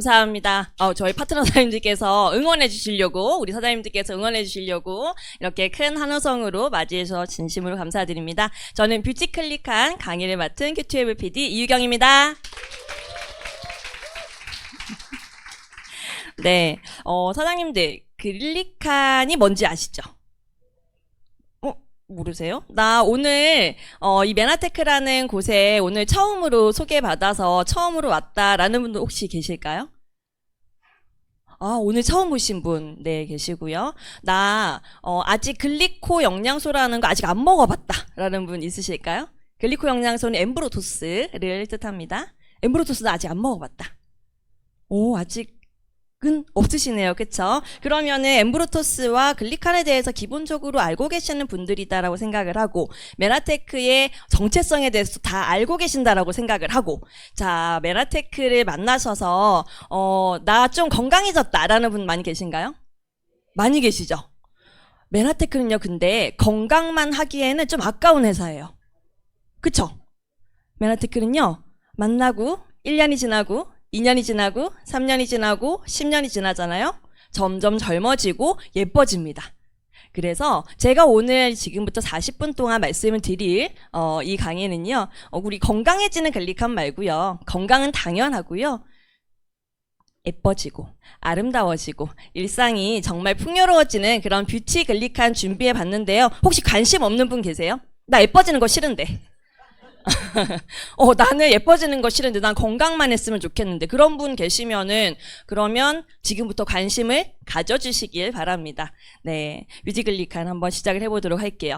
감사합니다. 저희 파트너 사장님들께서 응원해 주시려고, 우리 사장님들께서 응원해 주시려고 이렇게 큰 한호성으로 맞이해 주셔서 진심으로 감사드립니다. 저는 뷰티 클릭한 강의를 맡은 큐티웨브 PD 이유경입니다. 네, 사장님들 클릭한이 뭔지 아시죠? 모르세요? 나 오늘 이 메나테크라는 곳에 오늘 처음으로 소개받아서 처음으로 왔다라는 분들 혹시 계실까요? 오늘 처음 오신 분, 네, 계시고요. 나 아직 글리코 영양소라는 거 아직 안 먹어봤다라는 분 있으실까요? 글리코 영양소는 엠브로토스를 뜻합니다. 엠브로토스는 아직 안 먹어봤다. 아직은 없으시네요. 그쵸? 그러면은 엠브로토스와 글리칸에 대해서 기본적으로 알고 계시는 분들이다라고 생각을 하고, 메나테크의 정체성에 대해서 다 알고 계신다라고 생각을 하고, 자, 메나테크를 만나셔서 나 좀 건강해졌다라는 분 많이 계신가요? 많이 계시죠? 메나테크는요, 근데 건강만 하기에는 좀 아까운 회사예요. 그쵸? 메나테크는요, 만나고 1년이 지나고 2년이 지나고 3년이 지나고 10년이 지나잖아요. 점점 젊어지고 예뻐집니다. 그래서 제가 오늘 지금부터 40분 동안 말씀을 드릴 이 강의는요, 우리 건강해지는 글리칸 말고요, 건강은 당연하고요, 예뻐지고 아름다워지고 일상이 정말 풍요로워지는 그런 뷰티 글리칸 준비해 봤는데요. 혹시 관심 없는 분 계세요? 나 예뻐지는 거 싫은데. 나는 예뻐지는 거 싫은데 난 건강만 했으면 좋겠는데, 그런 분 계시면은 그러면 지금부터 관심을 가져주시길 바랍니다. 네, 뷰티 글리칸 한번 시작을 해보도록 할게요.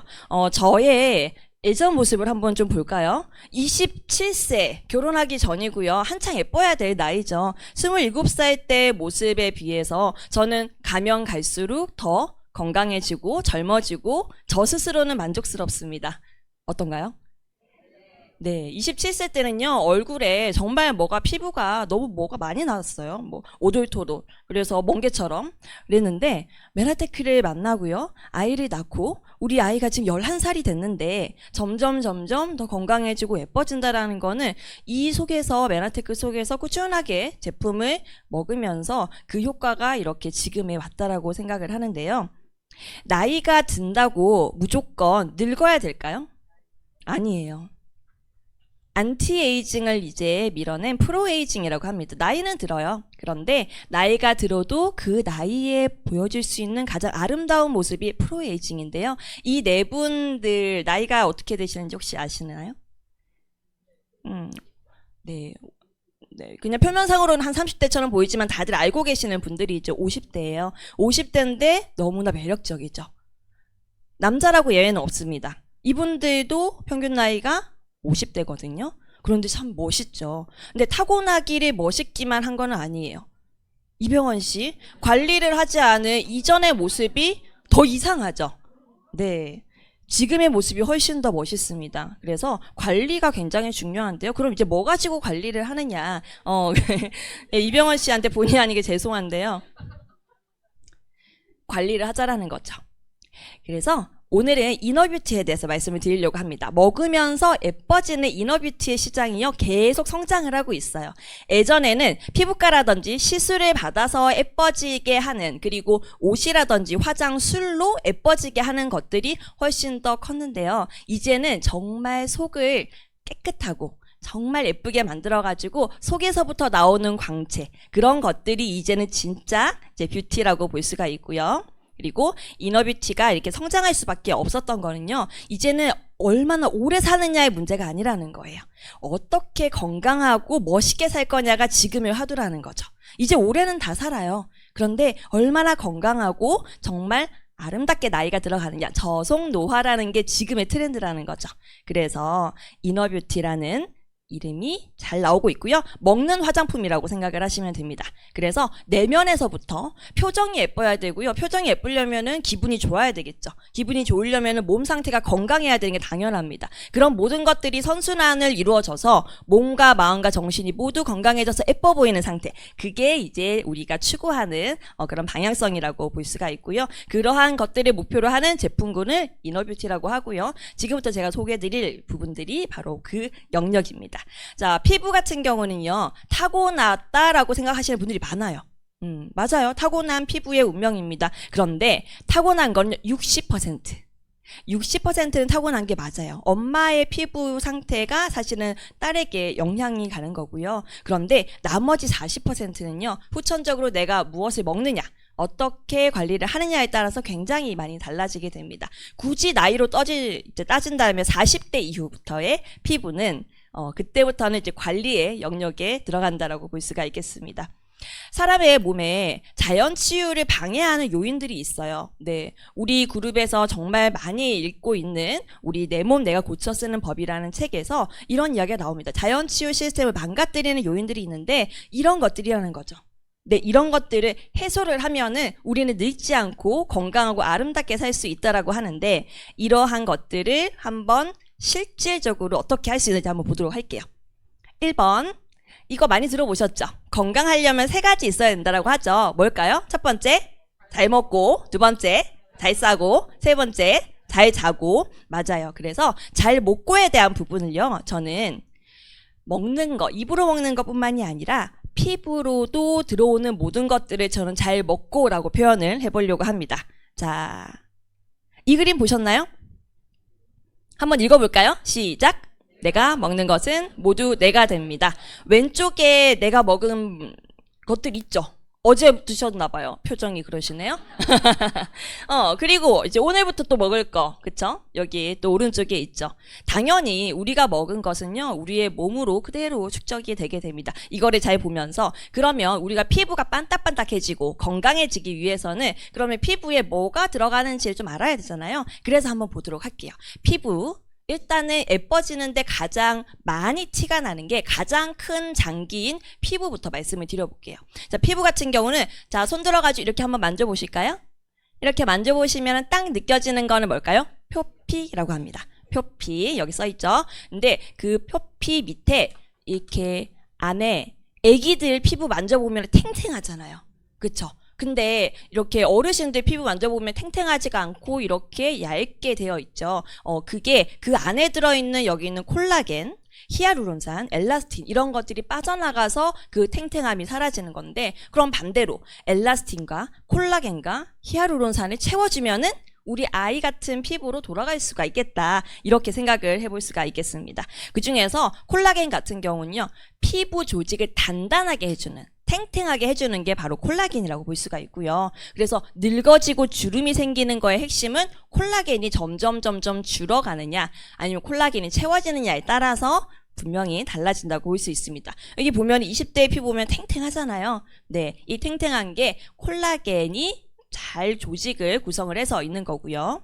저의 예전 모습을 한번 좀 볼까요? 27세 결혼하기 전이고요. 한창 예뻐야 될 나이죠. 27살 때 모습에 비해서 저는 가면 갈수록 더 건강해지고 젊어지고 저 스스로는 만족스럽습니다. 어떤가요? 네, 27세 때는요, 얼굴에 정말 피부가 너무 많이 나왔어요. 오돌토돌. 그래서 멍게처럼. 그랬는데, 메나테크를 만나고요, 아이를 낳고, 우리 아이가 지금 11살이 됐는데, 점점 더 건강해지고 예뻐진다라는 거는 이 속에서, 메나테크 속에서 꾸준하게 제품을 먹으면서 그 효과가 이렇게 지금에 왔다라고 생각을 하는데요. 나이가 든다고 무조건 늙어야 될까요? 아니에요. 안티에이징을 이제 밀어낸 프로에이징이라고 합니다. 나이는 들어요. 그런데 나이가 들어도 그 나이에 보여줄 수 있는 가장 아름다운 모습이 프로에이징인데요. 이 네 분들 나이가 어떻게 되시는지 혹시 아시나요? 네. 네, 그냥 표면상으로는 한 30대처럼 보이지만 다들 알고 계시는 분들이 이제 50대예요. 50대인데 너무나 매력적이죠. 남자라고 예외는 없습니다. 이분들도 평균 나이가 50대거든요. 그런데 참 멋있죠. 근데 타고나기를 멋있기만 한 건 아니에요. 이병헌 씨, 관리를 하지 않은 이전의 모습이 더 이상하죠. 네, 지금의 모습이 훨씬 더 멋있습니다. 그래서 관리가 굉장히 중요한데요. 그럼 이제 뭐 가지고 관리를 하느냐. 이병헌 씨한테 본의 아니게 죄송한데요. 관리를 하자라는 거죠. 그래서 오늘은 이너뷰티에 대해서 말씀을 드리려고 합니다. 먹으면서 예뻐지는 이너뷰티의 시장이요, 계속 성장을 하고 있어요. 예전에는 피부과라든지 시술을 받아서 예뻐지게 하는, 그리고 옷이라든지 화장술로 예뻐지게 하는 것들이 훨씬 더 컸는데요. 이제는 정말 속을 깨끗하고 정말 예쁘게 만들어가지고 속에서부터 나오는 광채, 그런 것들이 이제는 진짜 이제 뷰티라고 볼 수가 있고요. 그리고 이너뷰티가 이렇게 성장할 수밖에 없었던 거는요, 이제는 얼마나 오래 사느냐의 문제가 아니라는 거예요. 어떻게 건강하고 멋있게 살 거냐가 지금의 화두라는 거죠. 이제 올해는 다 살아요. 그런데 얼마나 건강하고 정말 아름답게 나이가 들어가느냐, 저속노화라는 게 지금의 트렌드라는 거죠. 그래서 이너뷰티라는 이름이 잘 나오고 있고요. 먹는 화장품이라고 생각을 하시면 됩니다. 그래서 내면에서부터 표정이 예뻐야 되고요. 표정이 예쁘려면은 기분이 좋아야 되겠죠. 기분이 좋으려면은 몸 상태가 건강해야 되는 게 당연합니다. 그런 모든 것들이 선순환을 이루어져서 몸과 마음과 정신이 모두 건강해져서 예뻐 보이는 상태, 그게 이제 우리가 추구하는 그런 방향성이라고 볼 수가 있고요. 그러한 것들을 목표로 하는 제품군을 이너뷰티라고 하고요. 지금부터 제가 소개해드릴 부분들이 바로 그 영역입니다. 자, 피부 같은 경우는요, 타고났다라고 생각하시는 분들이 많아요. 맞아요. 타고난 피부의 운명입니다. 그런데 타고난 건 60%. 60%는 타고난 게 맞아요. 엄마의 피부 상태가 사실은 딸에게 영향이 가는 거고요. 그런데 나머지 40%는요, 후천적으로 내가 무엇을 먹느냐, 어떻게 관리를 하느냐에 따라서 굉장히 많이 달라지게 됩니다. 굳이 나이로 따진다면 40대 이후부터의 피부는 그때부터는 이제 관리의 영역에 들어간다라고 볼 수가 있겠습니다. 사람의 몸에 자연 치유를 방해하는 요인들이 있어요. 네, 우리 그룹에서 정말 많이 읽고 있는 우리 내 몸 내가 고쳐 쓰는 법이라는 책에서 이런 이야기가 나옵니다. 자연 치유 시스템을 망가뜨리는 요인들이 있는데 이런 것들이라는 거죠. 네, 이런 것들을 해소를 하면은 우리는 늙지 않고 건강하고 아름답게 살 수 있다라고 하는데, 이러한 것들을 한번 실질적으로 어떻게 할 수 있는지 한번 보도록 할게요. 1번, 이거 많이 들어보셨죠? 건강하려면 3가지 있어야 된다라고 하죠. 뭘까요? 첫 번째, 잘 먹고, 두 번째, 잘 싸고, 세 번째, 잘 자고. 맞아요. 그래서 잘 먹고에 대한 부분을요, 저는 먹는 거, 입으로 먹는 것뿐만이 아니라 피부로도 들어오는 모든 것들을 저는 잘 먹고라고 표현을 해보려고 합니다. 자, 이 그림 보셨나요? 한번 읽어볼까요? 시작! 내가 먹는 것은 모두 내가 됩니다. 왼쪽에 내가 먹은 것들 있죠? 어제 드셨나 봐요. 표정이 그러시네요. 그리고 이제 오늘부터 또 먹을 거, 그쵸? 여기 또 오른쪽에 있죠. 당연히 우리가 먹은 것은요, 우리의 몸으로 그대로 축적이 되게 됩니다. 이거를 잘 보면서, 그러면 우리가 피부가 반딱반딱해지고 건강해지기 위해서는 그러면 피부에 뭐가 들어가는지를 좀 알아야 되잖아요. 그래서 한번 보도록 할게요. 피부. 일단은 예뻐지는데 가장 많이 티가 나는 게 가장 큰 장기인 피부부터 말씀을 드려볼게요. 자, 피부 같은 경우는, 자, 손 들어가지고 이렇게 한번 만져보실까요? 이렇게 만져보시면 딱 느껴지는 거는 뭘까요? 표피라고 합니다. 표피, 여기 써있죠? 근데 그 표피 밑에 이렇게 안에 애기들 피부 만져보면 탱탱하잖아요. 그쵸? 근데 이렇게 어르신들 피부 만져보면 탱탱하지가 않고 이렇게 얇게 되어 있죠. 그게 그 안에 들어있는 여기 있는 콜라겐, 히알루론산, 엘라스틴 이런 것들이 빠져나가서 그 탱탱함이 사라지는 건데, 그럼 반대로 엘라스틴과 콜라겐과 히알루론산을 채워주면은 우리 아이 같은 피부로 돌아갈 수가 있겠다, 이렇게 생각을 해볼 수가 있겠습니다. 그 중에서 콜라겐 같은 경우는요, 피부 조직을 단단하게 해주는, 탱탱하게 해주는 게 바로 콜라겐이라고 볼 수가 있고요. 그래서 늙어지고 주름이 생기는 거의 핵심은 콜라겐이 점점 줄어가느냐, 아니면 콜라겐이 채워지느냐에 따라서 분명히 달라진다고 볼 수 있습니다. 여기 보면 20대의 피부 보면 탱탱하잖아요. 네, 이 탱탱한 게 콜라겐이 잘 조직을 구성을 해서 있는 거고요.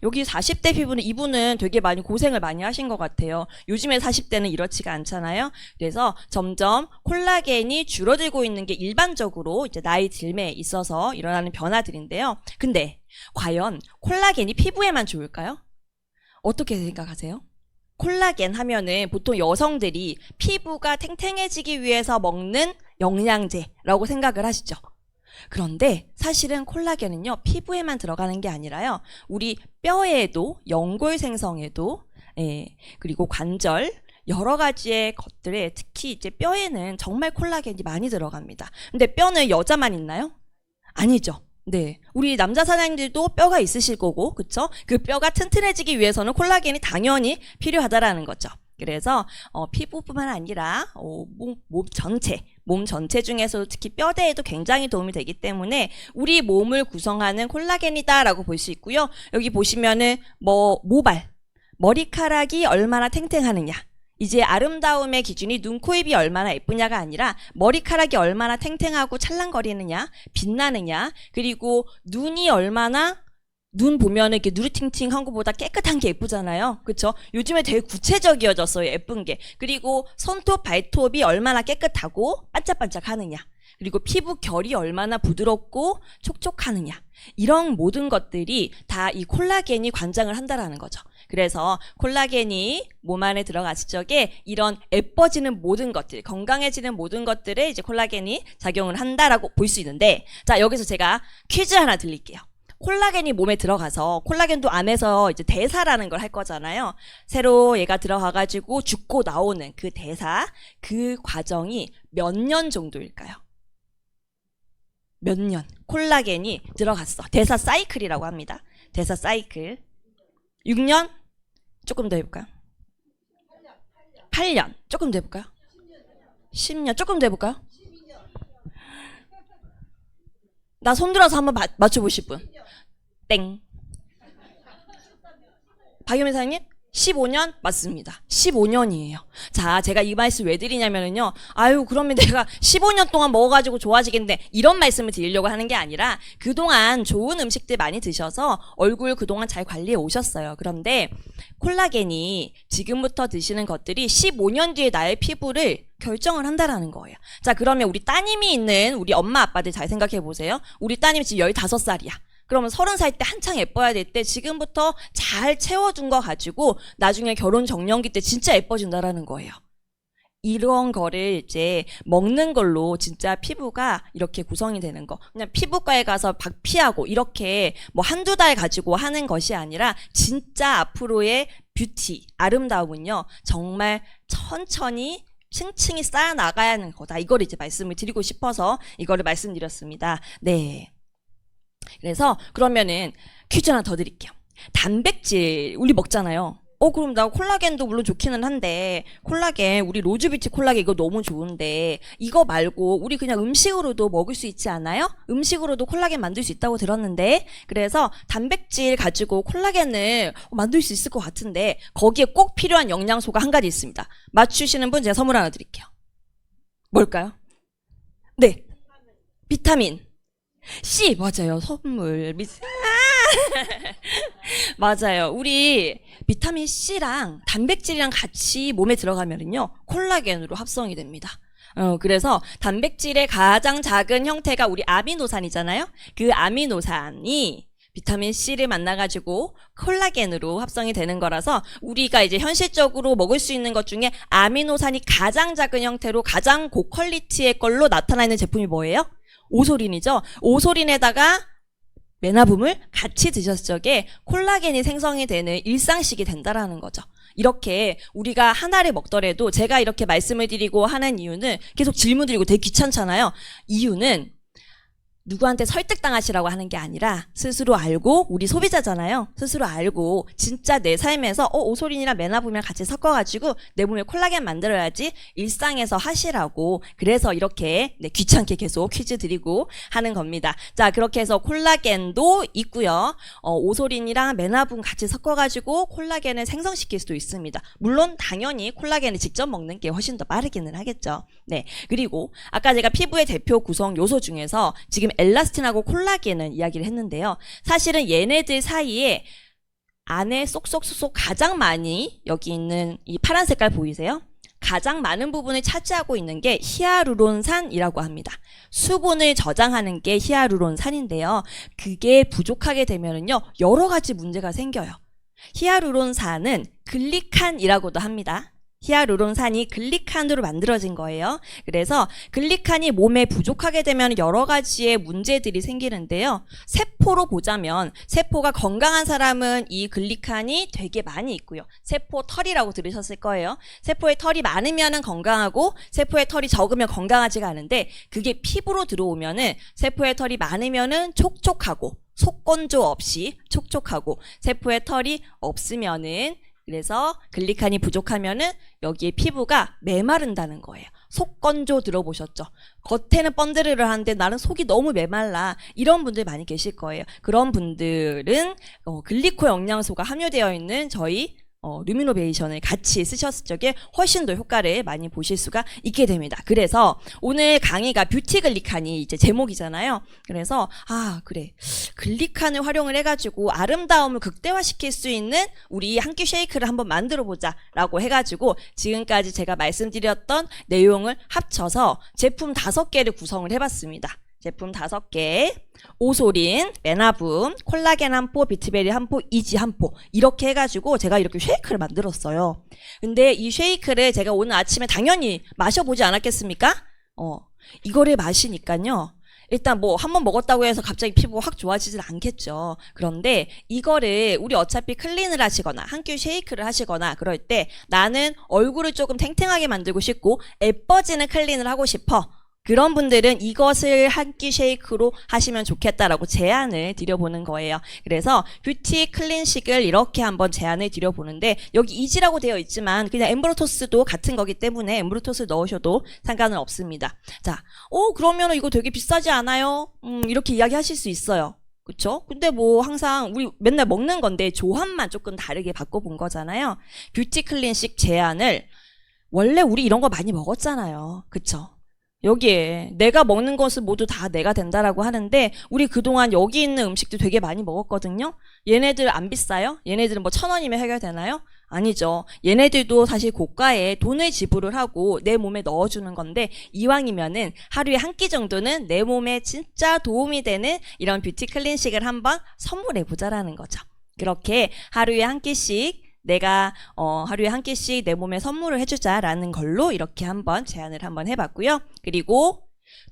여기 40대 피부는, 이분은 되게 많이 고생을 많이 하신 것 같아요. 요즘에 40대는 이렇지가 않잖아요. 그래서 점점 콜라겐이 줄어들고 있는 게 일반적으로 이제 나이 들매에 있어서 일어나는 변화들인데요. 근데 과연 콜라겐이 피부에만 좋을까요? 어떻게 생각하세요? 콜라겐 하면은 보통 여성들이 피부가 탱탱해지기 위해서 먹는 영양제라고 생각을 하시죠. 그런데 사실은 콜라겐은요, 피부에만 들어가는 게 아니라요, 우리 뼈에도, 연골 생성에도, 그리고 관절, 여러 가지의 것들에, 특히 이제 뼈에는 정말 콜라겐이 많이 들어갑니다. 근데 뼈는 여자만 있나요? 아니죠. 네, 우리 남자 사장님들도 뼈가 있으실 거고, 그쵸? 그 뼈가 튼튼해지기 위해서는 콜라겐이 당연히 필요하다라는 거죠. 그래서 피부뿐만 아니라 몸 전체 중에서도 특히 뼈대에도 굉장히 도움이 되기 때문에 우리 몸을 구성하는 콜라겐이다라고 볼 수 있고요. 여기 보시면은 모발, 머리카락이 얼마나 탱탱하느냐, 이제 아름다움의 기준이 눈, 코, 입이 얼마나 예쁘냐가 아니라 머리카락이 얼마나 탱탱하고 찰랑거리느냐, 빛나느냐, 그리고 눈이 얼마나, 눈 보면은 이렇게 누르팅팅한 것보다 깨끗한 게 예쁘잖아요. 그쵸? 요즘에 되게 구체적이어졌어요, 예쁜 게. 그리고 손톱, 발톱이 얼마나 깨끗하고 반짝반짝 하느냐. 그리고 피부 결이 얼마나 부드럽고 촉촉하느냐. 이런 모든 것들이 다 이 콜라겐이 관장을 한다라는 거죠. 그래서 콜라겐이 몸 안에 들어갔을 적에 이런 예뻐지는 모든 것들, 건강해지는 모든 것들에 이제 콜라겐이 작용을 한다라고 볼 수 있는데, 자, 여기서 제가 퀴즈 하나 드릴게요. 콜라겐이 몸에 들어가서 콜라겐도 안에서 이제 대사라는 걸 할 거잖아요. 새로 얘가 들어가가지고 죽고 나오는 그 대사, 그 과정이 몇 년 정도일까요? 몇 년? 콜라겐이 들어갔어. 대사 사이클이라고 합니다. 대사 사이클. 6년? 조금 더 해볼까요? 8년. 조금 더 해볼까요? 10년. 조금 더 해볼까요? 나 손들어서 한번 맞춰보실 분. 땡. 박유민 사장님? 15년? 맞습니다. 15년이에요. 자, 제가 이 말씀 왜 드리냐면요. 아유, 그러면 내가 15년 동안 먹어가지고 좋아지겠는데, 이런 말씀을 드리려고 하는 게 아니라, 그동안 좋은 음식들 많이 드셔서 얼굴 그동안 잘 관리해 오셨어요. 그런데 콜라겐이 지금부터 드시는 것들이 15년 뒤에 나의 피부를 결정을 한다라는 거예요. 자, 그러면 우리 따님이 있는 우리 엄마 아빠들 잘 생각해 보세요. 우리 따님이 지금 15살이야. 그러면 30살 때 한창 예뻐야 될 때 지금부터 잘 채워준 거 가지고 나중에 결혼 정년기 때 진짜 예뻐진다라는 거예요. 이런 거를 이제 먹는 걸로 진짜 피부가 이렇게 구성이 되는 거. 그냥 피부과에 가서 박피하고 이렇게 뭐 한두 달 가지고 하는 것이 아니라 진짜 앞으로의 뷰티, 아름다움은요. 정말 천천히 층층이 쌓아 나가야 하는 거다. 이거를 이제 말씀을 드리고 싶어서 이거를 말씀드렸습니다. 네. 그래서 그러면은 퀴즈 하나 더 드릴게요. 단백질 우리 먹잖아요. 그럼 나 콜라겐도 물론 좋기는 한데 콜라겐 우리 로즈뷰티 콜라겐 이거 너무 좋은데 이거 말고 우리 그냥 음식으로도 먹을 수 있지 않아요? 음식으로도 콜라겐 만들 수 있다고 들었는데 그래서 단백질 가지고 콜라겐을 만들 수 있을 것 같은데 거기에 꼭 필요한 영양소가 한 가지 있습니다. 맞추시는 분 제가 선물 하나 드릴게요. 뭘까요? 네, 비타민 C. 맞아요. 선물. 맞아요. 우리 비타민 C랑 단백질이랑 같이 몸에 들어가면은요, 콜라겐으로 합성이 됩니다. 그래서 단백질의 가장 작은 형태가 우리 아미노산이잖아요. 그 아미노산이 비타민 C를 만나가지고 콜라겐으로 합성이 되는 거라서 우리가 이제 현실적으로 먹을 수 있는 것 중에 아미노산이 가장 작은 형태로 가장 고퀄리티의 걸로 나타나 있는 제품이 뭐예요? 오소린이죠. 오소린에다가 메나붑을 같이 드셨을 적에 콜라겐이 생성이 되는 일상식이 된다라는 거죠. 이렇게 우리가 하나를 먹더라도 제가 이렇게 말씀을 드리고 하는 이유는 계속 질문 드리고 되게 귀찮잖아요. 이유는 누구한테 설득당하시라고 하는 게 아니라 스스로 알고 우리 소비자잖아요. 스스로 알고 진짜 내 삶에서 오소린이랑 메나붑이랑 같이 섞어가지고 내 몸에 콜라겐 만들어야지 일상에서 하시라고 그래서 이렇게 귀찮게 계속 퀴즈 드리고 하는 겁니다. 자 그렇게 해서 콜라겐도 있고요. 오소린이랑 메나붑 같이 섞어가지고 콜라겐을 생성시킬 수도 있습니다. 물론 당연히 콜라겐을 직접 먹는 게 훨씬 더 빠르기는 하겠죠. 네 그리고 아까 제가 피부의 대표 구성 요소 중에서 지금 엘라스틴하고 콜라겐은 이야기를 했는데요. 사실은 얘네들 사이에 안에 쏙쏙쏙 가장 많이 여기 있는 이 파란 색깔 보이세요? 가장 많은 부분을 차지하고 있는 게 히아루론산이라고 합니다. 수분을 저장하는 게 히아루론산인데요. 그게 부족하게 되면은요 여러 가지 문제가 생겨요. 히아루론산은 글리칸이라고도 합니다. 히아루론산이 글리칸으로 만들어진 거예요. 그래서 글리칸이 몸에 부족하게 되면 여러 가지의 문제들이 생기는데요. 세포로 보자면 세포가 건강한 사람은 이 글리칸이 되게 많이 있고요. 세포 털이라고 들으셨을 거예요. 세포에 털이 많으면 건강하고 세포에 털이 적으면 건강하지가 않은데 그게 피부로 들어오면은 세포에 털이 많으면은 촉촉하고 속건조 없이 촉촉하고 세포에 털이 없으면은 그래서 글리칸이 부족하면은 여기에 피부가 메마른다는 거예요. 속건조 들어보셨죠? 겉에는 번드르르 하는데 나는 속이 너무 메말라. 이런 분들 많이 계실 거예요. 그런 분들은 글리코 영양소가 함유되어 있는 저희 루미노베이션을 같이 쓰셨을 적에 훨씬 더 효과를 많이 보실 수가 있게 됩니다. 그래서 오늘 강의가 뷰티 글리칸이 이제 제목이잖아요. 그래서 그래 글리칸을 활용을 해가지고 아름다움을 극대화시킬 수 있는 우리 한 끼 쉐이크를 한번 만들어보자 라고 해가지고 지금까지 제가 말씀드렸던 내용을 합쳐서 제품 5개를 구성을 해봤습니다. 제품 5개, 오소린, 메나붑, 콜라겐 한 포, 비트베리 한 포, 이지 한 포 이렇게 해가지고 제가 이렇게 쉐이크를 만들었어요. 근데 이 쉐이크를 제가 오늘 아침에 당연히 마셔보지 않았겠습니까? 이거를 마시니까요. 일단 뭐 한 번 먹었다고 해서 갑자기 피부가 확 좋아지진 않겠죠. 그런데 이거를 우리 어차피 클린을 하시거나 한 끼 쉐이크를 하시거나 그럴 때 나는 얼굴을 조금 탱탱하게 만들고 싶고 예뻐지는 클린을 하고 싶어. 그런 분들은 이것을 한 끼 쉐이크로 하시면 좋겠다라고 제안을 드려보는 거예요. 그래서 뷰티 클린식을 이렇게 한번 제안을 드려보는데 여기 이지라고 되어 있지만 그냥 엠브로토스도 같은 거기 때문에 엠브로토스 넣으셔도 상관은 없습니다. 자, 그러면 이거 되게 비싸지 않아요? 이렇게 이야기하실 수 있어요. 그쵸? 근데 뭐 항상 우리 맨날 먹는 건데 조합만 조금 다르게 바꿔본 거잖아요. 뷰티 클린식 제안을 원래 우리 이런 거 많이 먹었잖아요. 그쵸? 여기에 내가 먹는 것은 모두 다 내가 된다라고 하는데 우리 그동안 여기 있는 음식도 되게 많이 먹었거든요. 얘네들 안 비싸요? 얘네들은 뭐 1,000원이면 해결되나요? 아니죠. 얘네들도 사실 고가의 돈을 지불을 하고 내 몸에 넣어주는 건데 이왕이면은 하루에 한 끼 정도는 내 몸에 진짜 도움이 되는 이런 뷰티 클린식을 한번 선물해보자라는 거죠. 그렇게 하루에 한 끼씩 내가 하루에 한 끼씩 내 몸에 선물을 해주자라는 걸로 이렇게 한번 제안을 한번 해봤고요. 그리고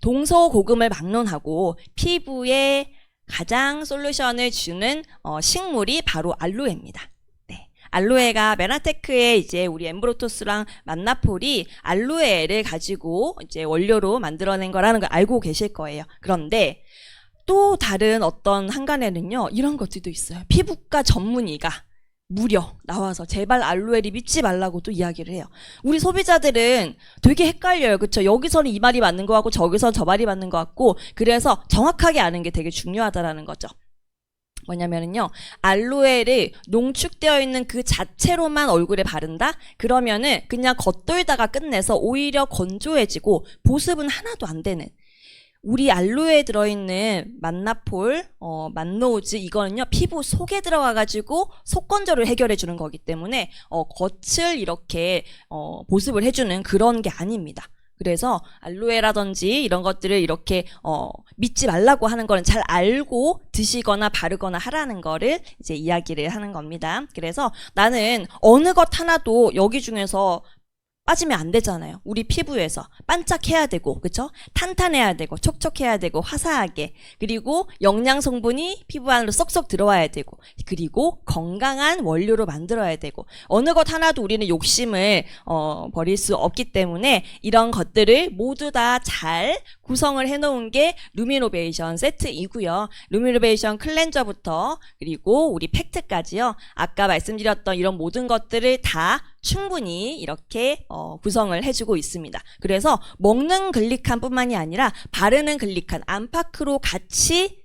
동서고금을 막론하고 피부에 가장 솔루션을 주는 식물이 바로 알로에입니다. 네, 알로에가 메나테크의 이제 우리 엠브로토스랑 만나폴이 알로에를 가지고 이제 원료로 만들어낸 거라는 걸 알고 계실 거예요. 그런데 또 다른 어떤 한간에는요 이런 것들도 있어요. 피부과 전문의가 무려 나와서 제발 알로에를 믿지 말라고 또 이야기를 해요. 우리 소비자들은 되게 헷갈려요. 그쵸? 여기서는 이 말이 맞는 것 같고 저기서는 저 말이 맞는 것 같고 그래서 정확하게 아는 게 되게 중요하다라는 거죠. 뭐냐면은요 알로에를 농축되어 있는 그 자체로만 얼굴에 바른다? 그러면은 그냥 겉돌다가 끝내서 오히려 건조해지고 보습은 하나도 안 되는 우리 알로에에 들어있는 만나폴, 만노우즈 이거는요 피부 속에 들어가가지고 속건조를 해결해주는 거기 때문에 겉을 이렇게 보습을 해주는 그런 게 아닙니다. 그래서 알로에라든지 이런 것들을 이렇게 믿지 말라고 하는 거는 잘 알고 드시거나 바르거나 하라는 거를 이제 이야기를 하는 겁니다. 그래서 나는 어느 것 하나도 여기 중에서 빠지면 안 되잖아요. 우리 피부에서 반짝해야 되고 그쵸? 탄탄해야 되고 촉촉해야 되고 화사하게 그리고 영양 성분이 피부 안으로 쏙쏙 들어와야 되고 그리고 건강한 원료로 만들어야 되고 어느 것 하나도 우리는 욕심을 버릴 수 없기 때문에 이런 것들을 모두 다 잘 구성을 해놓은 게 루미노베이션 세트이고요. 루미노베이션 클렌저부터 그리고 우리 팩트까지요. 아까 말씀드렸던 이런 모든 것들을 다 충분히 이렇게 구성을 해주고 있습니다. 그래서 먹는 글리칸 뿐만이 아니라 바르는 글리칸, 안파크로 같이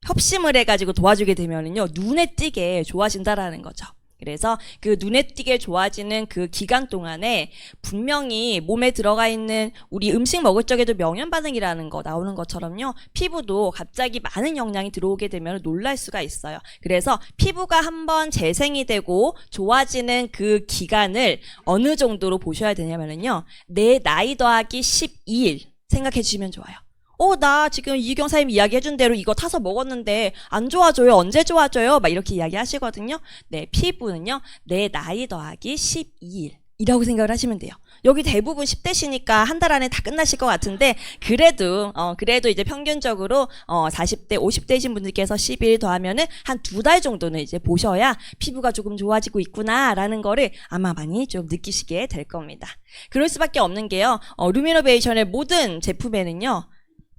협심을 해가지고 도와주게 되면은요 눈에 띄게 좋아진다라는 거죠. 그래서 그 눈에 띄게 좋아지는 그 기간 동안에 분명히 몸에 들어가 있는 우리 음식 먹을 적에도 명현 반응이라는 거 나오는 것처럼요. 피부도 갑자기 많은 영양이 들어오게 되면 놀랄 수가 있어요. 그래서 피부가 한번 재생이 되고 좋아지는 그 기간을 어느 정도로 보셔야 되냐면요. 내 나이 더하기 12일 생각해 주시면 좋아요. 나 지금 이경 사님 이야기해준 대로 이거 타서 먹었는데 안 좋아져요. 언제 좋아져요? 막 이렇게 이야기 하시거든요. 네, 피부는요. 내 나이 더하기 12일이라고 생각을 하시면 돼요. 여기 대부분 10대시니까 한 달 안에 다 끝나실 것 같은데 그래도 이제 평균적으로 40대, 50대이신 분들께서 12일 더하면은 한 2달 정도는 이제 보셔야 피부가 조금 좋아지고 있구나라는 거를 아마 많이 좀 느끼시게 될 겁니다. 그럴 수밖에 없는 게요. 루미노베이션의 모든 제품에는요.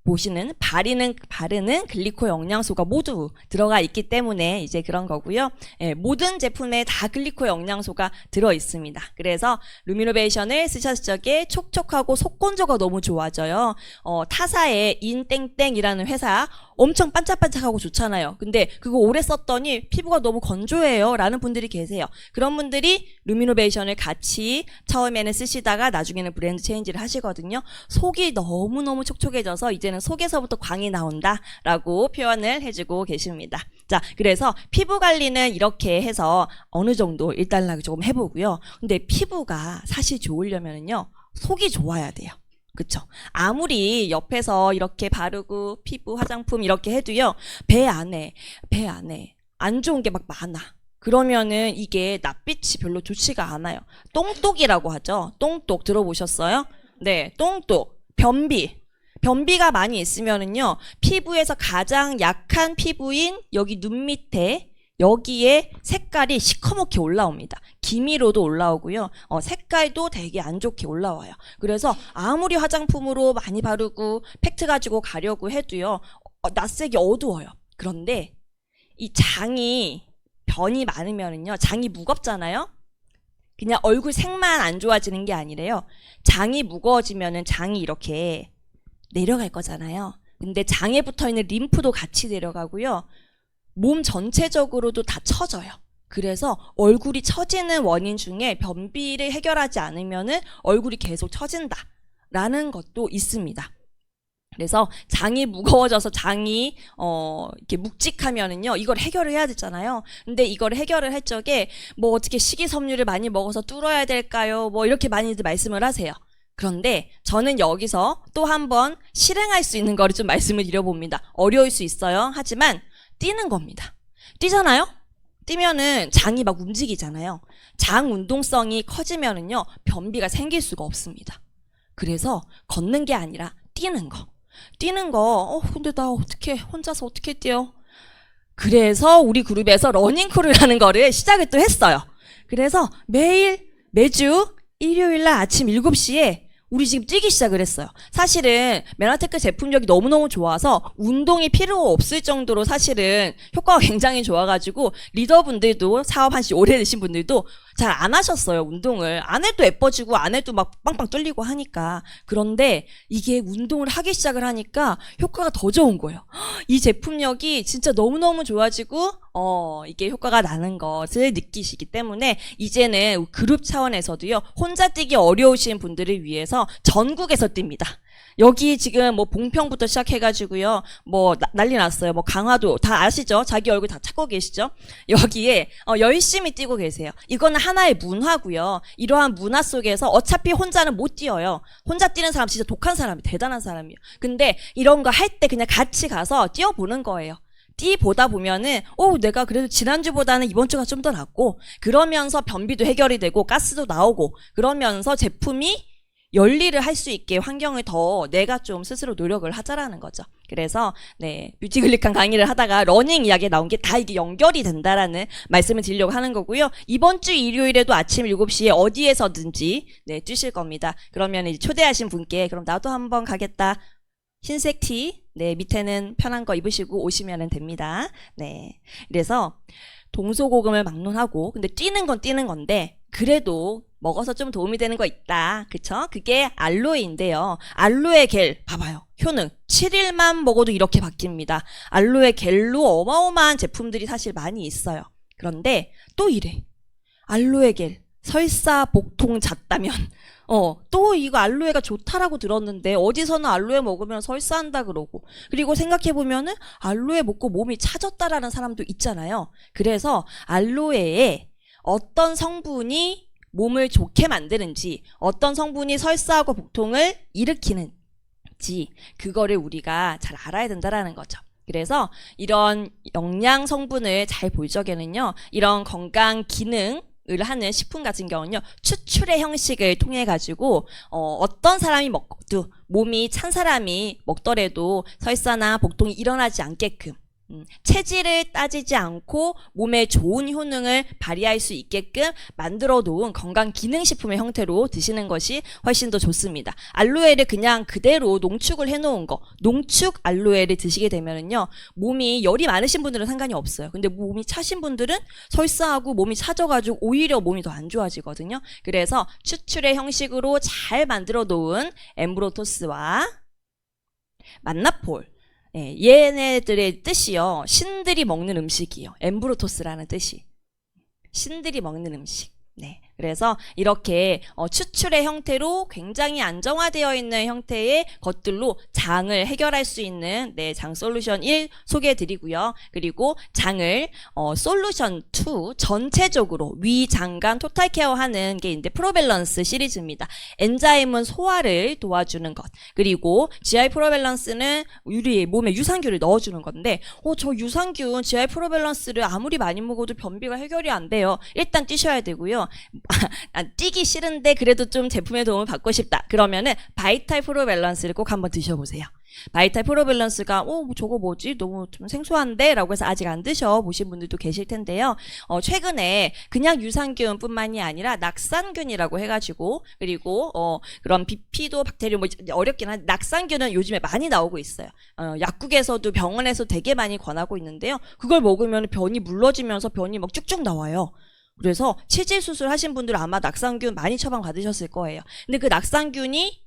보시는 바르는 글리코 영양소가 모두 들어가 있기 때문에 이제 그런 거고요. 예, 모든 제품에 다 글리코 영양소가 들어 있습니다. 그래서 루미노베이션을 쓰셨을 적에 촉촉하고 속건조가 너무 좋아져요. 타사의 인땡땡이라는 회사 엄청 반짝반짝하고 좋잖아요. 근데 그거 오래 썼더니 피부가 너무 건조해요 라는 분들이 계세요. 그런 분들이 루미노베이션을 같이 처음에는 쓰시다가 나중에는 브랜드 체인지를 하시거든요. 속이 너무너무 촉촉해져서 이제는 속에서부터 광이 나온다 라고 표현을 해주고 계십니다. 자, 그래서 피부 관리는 이렇게 해서 어느 정도 일단락을 조금 해보고요. 근데 피부가 사실 좋으려면요 속이 좋아야 돼요. 그쵸? 아무리 옆에서 이렇게 바르고 피부 화장품 이렇게 해도요 배 안에 안 좋은 게 막 많아. 그러면은 이게 낯빛이 별로 좋지가 않아요. 똥똑이라고 하죠. 똥똑 들어보셨어요? 네, 똥똑, 변비 변비가 많이 있으면은요, 피부에서 가장 약한 피부인 여기 눈 밑에 여기에 색깔이 시커멓게 올라옵니다. 기미로도 올라오고요. 색깔도 되게 안 좋게 올라와요. 그래서 아무리 화장품으로 많이 바르고 팩트 가지고 가려고 해도요. 낯색이 어두워요. 그런데 이 장이 변이 많으면은요. 장이 무겁잖아요. 그냥 얼굴 색만 안 좋아지는 게 아니래요. 장이 무거워지면은 장이 이렇게 내려갈 거잖아요. 근데 장에 붙어 있는 림프도 같이 내려가고요. 몸 전체적으로도 다 처져요. 그래서 얼굴이 처지는 원인 중에 변비를 해결하지 않으면은 얼굴이 계속 처진다라는 것도 있습니다. 그래서 장이 무거워져서 장이 이렇게 묵직하면은요, 이걸 해결을 해야 되잖아요. 근데 이걸 해결을 할 적에 뭐 어떻게 식이섬유를 많이 먹어서 뚫어야 될까요? 뭐 이렇게 많이들 말씀을 하세요. 그런데 저는 여기서 또 한번 실행할 수 있는 거를 좀 말씀을 드려봅니다. 어려울 수 있어요. 하지만 뛰는 겁니다. 뛰잖아요? 뛰면은 장이 막 움직이잖아요. 장 운동성이 커지면은요, 변비가 생길 수가 없습니다. 그래서 걷는 게 아니라 뛰는 거. 뛰는 거, 근데 나 어떻게, 혼자서 어떻게 뛰어? 그래서 우리 그룹에서 러닝크루를 하는 거를 시작을 또 했어요. 그래서 매주 일요일날 아침 7시에 우리 지금 뛰기 시작을 했어요. 사실은 메나테크 제품력이 너무너무 좋아서 운동이 필요 없을 정도로 사실은 효과가 굉장히 좋아가지고 리더분들도 사업 한지 오래되신 분들도 잘 안 하셨어요. 운동을. 안 해도 예뻐지고 안 해도 막 빵빵 뚫리고 하니까. 그런데 이게 운동을 하기 시작을 하니까 효과가 더 좋은 거예요. 이 제품력이 진짜 너무너무 좋아지고 이게 효과가 나는 것을 느끼시기 때문에 이제는 그룹 차원에서도요. 혼자 뛰기 어려우신 분들을 위해서 전국에서 뜁니다. 여기 지금 뭐 봉평부터 시작해가지고요. 뭐 난리 났어요. 뭐 강화도 다 아시죠? 자기 얼굴 다 찾고 계시죠? 여기에 열심히 뛰고 계세요. 이거는 하나의 문화고요. 이러한 문화 속에서 어차피 혼자는 못 뛰어요. 혼자 뛰는 사람 진짜 독한 사람이 대단한 사람이에요. 근데 이런 거 할 때 그냥 같이 가서 뛰어보는 거예요. 보다 보면은 내가 그래도 지난주보다는 이번 주가 좀 더 낫고 그러면서 변비도 해결이 되고 가스도 나오고 그러면서 제품이 열일을 할 수 있게 환경을 더 내가 좀 스스로 노력을 하자라는 거죠. 그래서 뷰티클릭한 강의를 하다가 러닝 이야기가 나온 게 다 이게 연결이 된다라는 말씀을 드리려고 하는 거고요. 이번 주 일요일에도 아침 7시에 어디에서든지 뛰실 겁니다. 그러면 이제 초대하신 분께 그럼 나도 한번 가겠다. 흰색 티, 밑에는 편한 거 입으시고 오시면 됩니다. 그래서 동서고금을 막론하고 근데 뛰는 건 뛰는 건데 그래도 먹어서 좀 도움이 되는 거 있다. 그쵸? 그게 알로에인데요. 알로에 겔 봐봐요. 효능 7일만 먹어도 이렇게 바뀝니다. 알로에 겔로 어마어마한 제품들이 사실 많이 있어요. 그런데 또 이래. 알로에 겔 설사 복통 잤다면 또 이거 알로에가 좋다라고 들었는데 어디서는 알로에 먹으면 설사한다 그러고 그리고 생각해보면은 알로에 먹고 몸이 차졌다라는 사람도 있잖아요. 그래서 알로에에 어떤 성분이 몸을 좋게 만드는지 어떤 성분이 설사하고 복통을 일으키는지 그거를 우리가 잘 알아야 된다라는 거죠. 그래서 이런 영양 성분을 잘 볼 적에는요. 이런 건강 기능 을 하는 식품 같은 경우는요. 추출의 형식을 통해 가지고 어떤 사람이 먹도 몸이 찬 사람이 먹더라도 설사나 복통이 일어나지 않게끔 체질을 따지지 않고 몸에 좋은 효능을 발휘할 수 있게끔 만들어 놓은 건강기능식품의 형태로 드시는 것이 훨씬 더 좋습니다. 알로에를 그냥 그대로 농축을 해놓은 거, 농축 알로에를 드시게 되면은요, 몸이 열이 많으신 분들은 상관이 없어요. 근데 몸이 차신 분들은 설사하고 몸이 차져가지고 오히려 몸이 더 안 좋아지거든요. 그래서 추출의 형식으로 잘 만들어 놓은 엠브로토스와 만나폴 얘네들의 뜻이요. 신들이 먹는 음식이요. 엠브로토스라는 뜻이. 신들이 먹는 음식. 그래서 이렇게 추출의 형태로 굉장히 안정화되어 있는 형태의 것들로 장을 해결할 수 있는 장 솔루션 1 소개해 드리고요. 그리고 장을 솔루션 2 전체적으로 위장간 토탈 케어하는 게 이제 프로밸런스 시리즈입니다. 엔자임은 소화를 도와주는 것. 그리고 GI 프로밸런스는 우리 몸에 유산균을 넣어주는 건데 저 유산균 GI 프로밸런스를 아무리 많이 먹어도 변비가 해결이 안 돼요. 일단 뛰셔야 되고요. 뛰기 싫은데 그래도 좀 제품의 도움을 받고 싶다. 그러면은 바이탈 프로 밸런스를 꼭 한번 드셔보세요. 바이탈 프로 밸런스가 저거 뭐지? 너무 좀 생소한데? 라고 해서 아직 안 드셔보신 분들도 계실 텐데요. 최근에 그냥 유산균뿐만이 아니라 낙산균이라고 해가지고 그리고 그런 비피도 박테리움 뭐 어렵긴 한데 낙산균은 요즘에 많이 나오고 있어요. 약국에서도 병원에서 되게 많이 권하고 있는데요. 그걸 먹으면 변이 물러지면서 변이 막 쭉쭉 나와요. 그래서 치질 수술 하신 분들은 아마 낙산균 많이 처방 받으셨을 거예요. 근데 그 낙산균이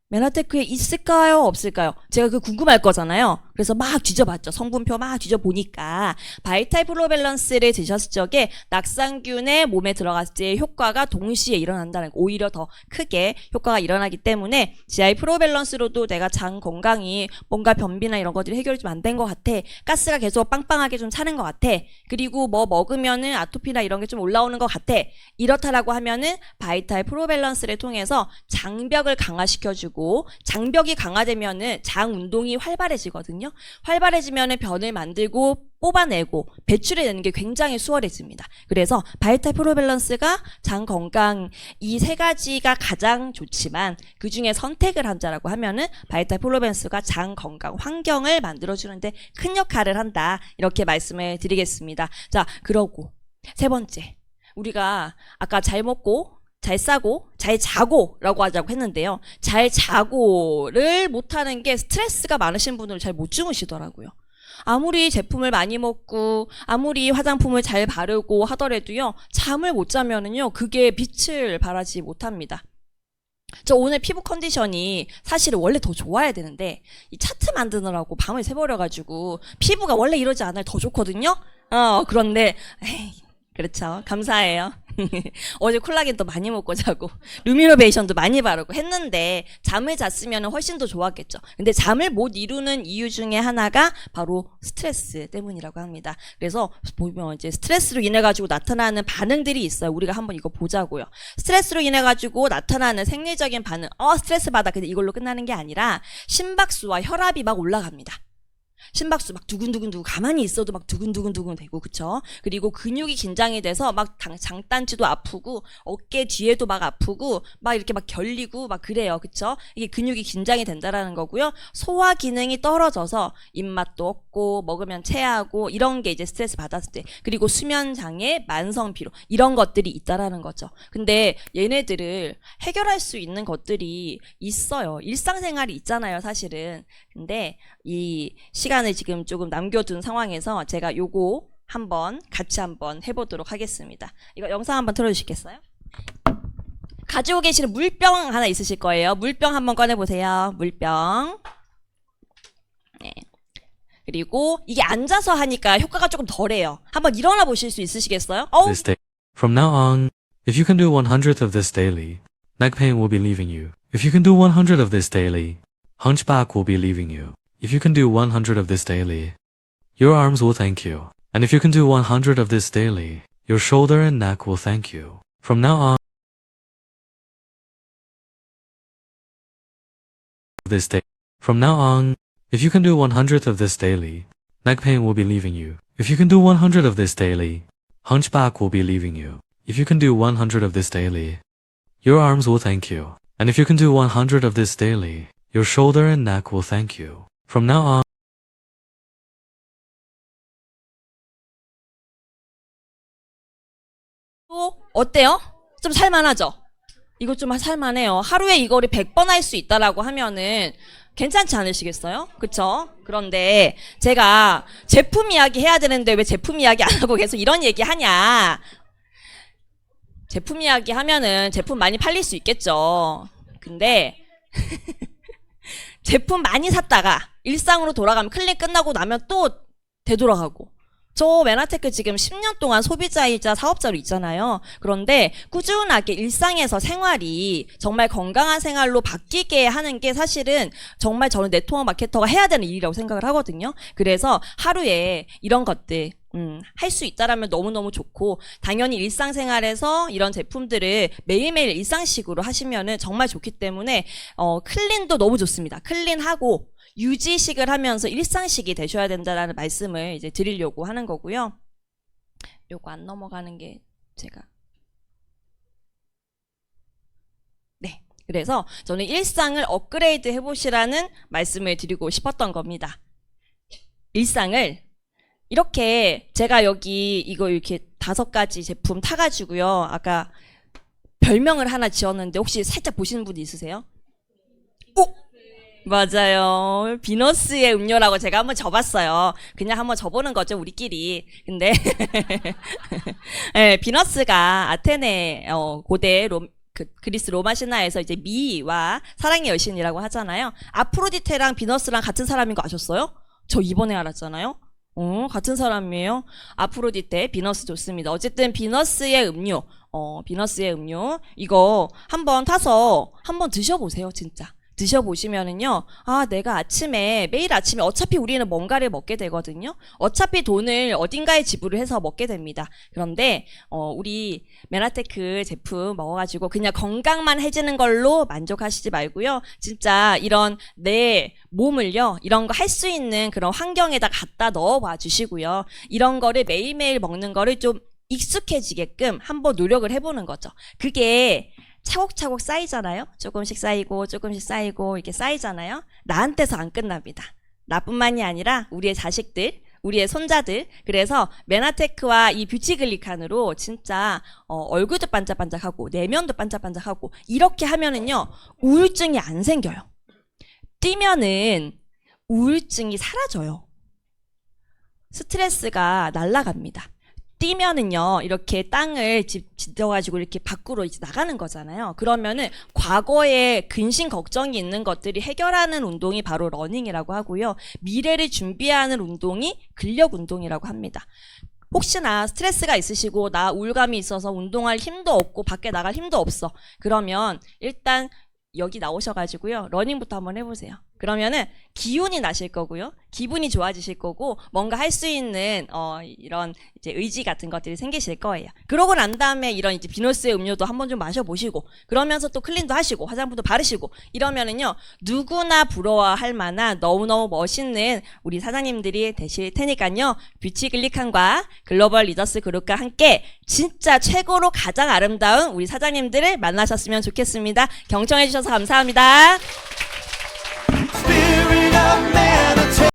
메나테크에 있을까요? 없을까요? 제가 그 궁금할 거잖아요. 그래서 막 뒤져봤죠. 성분표 막 뒤져보니까 바이탈 프로 밸런스를 드셨을 적에 낙산균의 몸에 들어갔을 때 효과가 동시에 일어난다는 거. 오히려 더 크게 효과가 일어나기 때문에 GI 프로 밸런스로도 내가 장 건강이 뭔가 변비나 이런 것들이 해결이 좀 안 된 것 같아. 가스가 계속 빵빵하게 좀 차는 것 같아. 그리고 뭐 먹으면은 아토피나 이런 게 좀 올라오는 것 같아. 이렇다라고 하면은 바이탈 프로 밸런스를 통해서 장벽을 강화시켜주고 장벽이 강화되면은 장 운동이 활발해지거든요. 활발해지면은 변을 만들고 뽑아내고 배출해내는 게 굉장히 수월해집니다. 그래서 바이탈 프로 밸런스가 장 건강 이 세 가지가 가장 좋지만 그 중에 선택을 한다라고 하면은 바이탈 프로 밸런스가 장 건강 환경을 만들어주는데 큰 역할을 한다. 이렇게 말씀을 드리겠습니다. 자, 그러고 세 번째 우리가 아까 잘 먹고 잘 싸고 잘 자고 라고 하자고 했는데요. 잘 자고를 못하는 게 스트레스가 많으신 분들은 잘 못 주무시더라고요. 아무리 제품을 많이 먹고 아무리 화장품을 잘 바르고 하더라도요. 잠을 못 자면은요. 그게 빛을 발하지 못합니다. 저 오늘 피부 컨디션이 사실은 원래 더 좋아야 되는데 이 차트 만드느라고 밤을 새버려가지고 피부가 원래 이러지 않아요. 더 좋거든요. 그런데 에이, 그렇죠. 감사해요. 어제 콜라겐도 많이 먹고 자고 루미노베이션도 많이 바르고 했는데 잠을 잤으면 훨씬 더 좋았겠죠. 근데 잠을 못 이루는 이유 중에 하나가 바로 스트레스 때문이라고 합니다. 그래서 보면 이제 스트레스로 인해 가지고 나타나는 반응들이 있어요. 우리가 한번 이거 보자고요. 스트레스로 인해 가지고 나타나는 생리적인 반응. 스트레스 받아. 근데 이걸로 끝나는 게 아니라 심박수와 혈압이 막 올라갑니다. 심박수 막 두근두근두근 가만히 있어도 막 두근두근두근 되고 그쵸? 그리고 근육이 긴장이 돼서 막 장딴지도 아프고 어깨 뒤에도 막 아프고 막 이렇게 막 결리고 막 그래요. 그쵸? 이게 근육이 긴장이 된다라는 거고요. 소화 기능이 떨어져서 입맛도 없고 먹으면 체하고 이런 게 이제 스트레스 받았을 때 그리고 수면 장애, 만성 피로 이런 것들이 있다라는 거죠. 근데 얘네들을 해결할 수 있는 것들이 있어요. 일상생활이 있잖아요, 사실은. 근데 이 시간을 지금 조금 남겨둔 상황에서 제가 요거 같이 한번 해보도록 하겠습니다. 이거 영상 한번 틀어주시겠어요? 가지고 계시는 물병 하나 있으실 거예요. 물병 한번 꺼내보세요. 물병. 네. 그리고 이게 앉아서 하니까 효과가 조금 덜해요. 한번 일어나 보실 수 있으시겠어요? This day. From now on, if you can do 100th of this daily, neck pain will be leaving you. If you can do 100 of this daily, hunchback will be leaving you. If you can do 100 of this daily, your arms will thank you. And if you can do 100 of this daily, your shoulder and neck will thank you. From now on, this day. From now on, if you can do 100th of this daily, neck pain will be leaving you. If you can do 100 of this daily, hunchback will be leaving you. If you can do 100 of this daily, your arms will thank you. And if you can do 100 of this daily, your shoulder and neck will thank you. From now on, 어때요? 좀 살만하죠? 이거 좀 살만해요. 하루에 이거를 100번 할 수 있다라고 하면은 괜찮지 않으시겠어요? 그쵸? 그런데 제가 제품 이야기 해야 되는데 왜 제품 이야기 안 하고 계속 이런 얘기 하냐? 제품 이야기 하면은 제품 많이 팔릴 수 있겠죠. 근데 제품 많이 샀다가 일상으로 돌아가면 클릭 끝나고 나면 또 되돌아가고 저 메나테크 지금 10년 동안 소비자이자 사업자로 있잖아요. 그런데 꾸준하게 일상에서 생활이 정말 건강한 생활로 바뀌게 하는 게 사실은 정말 저는 네트워크 마케터가 해야 되는 일이라고 생각을 하거든요. 그래서 하루에 이런 것들 할 수 있다라면 너무너무 좋고 당연히 일상생활에서 이런 제품들을 매일매일 일상식으로 하시면은 정말 좋기 때문에 클린도 너무 좋습니다. 클린하고 유지식을 하면서 일상식이 되셔야 된다라는 말씀을 이제 드리려고 하는 거고요. 요거 안 넘어가는 게 제가 그래서 저는 일상을 업그레이드 해보시라는 말씀을 드리고 싶었던 겁니다. 일상을 이렇게 제가 여기 이거 이렇게 5가지 제품 타가지고요. 아까 별명을 하나 지었는데 혹시 살짝 보시는 분 있으세요? 오! 맞아요. 비너스의 음료라고 제가 한번 접었어요. 그냥 한번 접보는 거죠, 우리끼리. 근데 네, 비너스가 아테네 고대 그리스 로마 신화에서 이제 미와 사랑의 여신이라고 하잖아요. 아프로디테랑 비너스랑 같은 사람인 거 아셨어요? 저 이번에 알았잖아요. 같은 사람이에요. 아프로디테, 비너스 좋습니다. 어쨌든 비너스의 음료, 비너스의 음료 이거 한번 타서 한번 드셔보세요, 진짜. 드셔보시면은요, 아, 내가 매일 아침에 어차피 우리는 뭔가를 먹게 되거든요. 어차피 돈을 어딘가에 지불을 해서 먹게 됩니다. 그런데, 우리 메나테크 제품 먹어가지고 그냥 건강만 해지는 걸로 만족하시지 말고요. 진짜 이런 내 몸을요, 이런 거 할 수 있는 그런 환경에다 갖다 넣어봐 주시고요. 이런 거를 매일매일 먹는 거를 좀 익숙해지게끔 한번 노력을 해보는 거죠. 그게 차곡차곡 쌓이잖아요. 조금씩 쌓이고 조금씩 쌓이고 이렇게 쌓이잖아요. 나한테서 안 끝납니다. 나뿐만이 아니라 우리의 자식들, 우리의 손자들. 그래서 메나테크와 이 뷰티글리칸으로 진짜 얼굴도 반짝반짝하고 내면도 반짝반짝하고 이렇게 하면은요 우울증이 안 생겨요. 뛰면은 우울증이 사라져요. 스트레스가 날아갑니다. 뛰면은요, 이렇게 땅을 짚어가지고 이렇게 밖으로 이제 나가는 거잖아요. 그러면은 과거에 근심 걱정이 있는 것들이 해결하는 운동이 바로 러닝이라고 하고요. 미래를 준비하는 운동이 근력 운동이라고 합니다. 혹시나 스트레스가 있으시고 나 우울감이 있어서 운동할 힘도 없고 밖에 나갈 힘도 없어. 그러면 일단 여기 나오셔가지고요. 러닝부터 한번 해보세요. 그러면은 기운이 나실 거고요. 기분이 좋아지실 거고 뭔가 할 수 있는 이런 이제 의지 같은 것들이 생기실 거예요. 그러고 난 다음에 이런 이제 비너스의 음료도 한번 좀 마셔보시고 그러면서 또 클린도 하시고 화장품도 바르시고 이러면은요 누구나 부러워할 만한 너무너무 멋있는 우리 사장님들이 되실 테니까요. 뷰티글리칸과 글로벌 리더스 그룹과 함께 진짜 최고로 가장 아름다운 우리 사장님들을 만나셨으면 좋겠습니다. 경청해 주셔서 감사합니다.